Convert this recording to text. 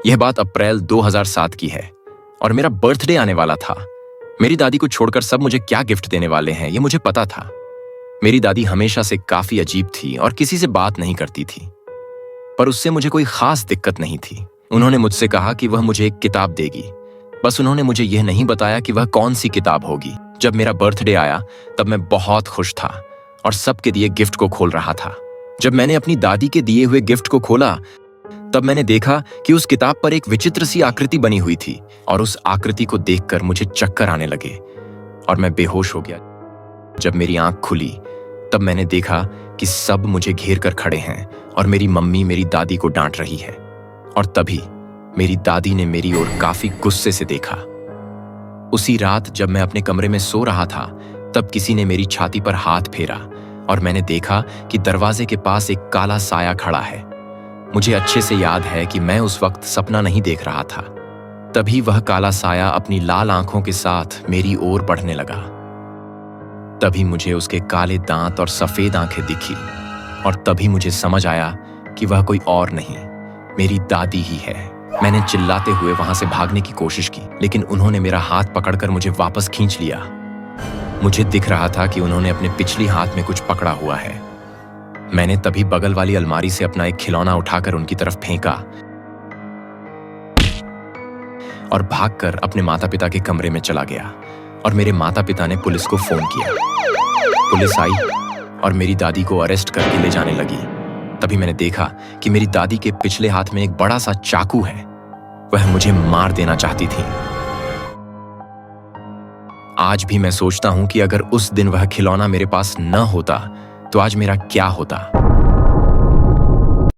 यह बात अप्रैल 2007 की है और मेरा बर्थडे आने वाला था। मेरी दादी को छोड़कर सब मुझे क्या गिफ्ट देने वाले हैं ये मुझे पता था। मेरी दादी हमेशा से काफी अजीब थी और किसी से बात नहीं करती थी, पर उससे मुझे कोई खास दिक्कत नहीं थी। उन्होंने मुझसे कहा कि वह मुझे एक किताब देगी, बस उन्होंने मुझे यह नहीं बताया कि वह कौन सी किताब होगी। जब मेरा बर्थडे आया तब मैं बहुत खुश था और सबके दिए गिफ्ट को खोल रहा था। जब मैंने अपनी दादी के दिए हुए गिफ्ट को खोला तब मैंने देखा कि उस किताब पर एक विचित्र सी आकृति बनी हुई थी और उस आकृति को देखकर मुझे चक्कर आने लगे और मैं बेहोश हो गया। जब मेरी आंख खुली तब मैंने देखा कि सब मुझे घेर कर खड़े हैं और मेरी मम्मी मेरी दादी को डांट रही है। और तभी मेरी दादी ने मेरी ओर काफी गुस्से से देखा। उसी रात जब मैं अपने कमरे में सो रहा था तब किसी ने मेरी छाती पर हाथ फेरा और मैंने देखा कि दरवाजे के पास एक काला साया खड़ा है। मुझे अच्छे से याद है कि मैं उस वक्त सपना नहीं देख रहा था। तभी वह काला साया अपनी लाल आंखों के साथ मेरी ओर बढ़ने लगा। तभी मुझे उसके काले दांत और सफेद आंखें दिखी और तभी मुझे समझ आया कि वह कोई और नहीं, मेरी दादी ही है। मैंने चिल्लाते हुए वहां से भागने की कोशिश की, लेकिन उन्होंने मेरा हाथ पकड़कर मुझे वापस खींच लिया। मुझे दिख रहा था कि उन्होंने अपने पिछली हाथ में कुछ पकड़ा हुआ है। मैंने तभी बगल वाली अलमारी से अपना एक खिलौना उठाकर उनकी तरफ फेंका और भागकर अपने माता पिता के कमरे में चला गया और मेरे माता पिता ने पुलिस को फोन किया। पुलिस आई और मेरी दादी को अरेस्ट करके ले जाने लगी। तभी मैंने देखा कि मेरी दादी के पिछले हाथ में एक बड़ा सा चाकू है। वह मुझे मार देना चाहती थी। आज भी मैं सोचता हूं कि अगर उस दिन वह खिलौना मेरे पास न होता तो आज मेरा क्या होता।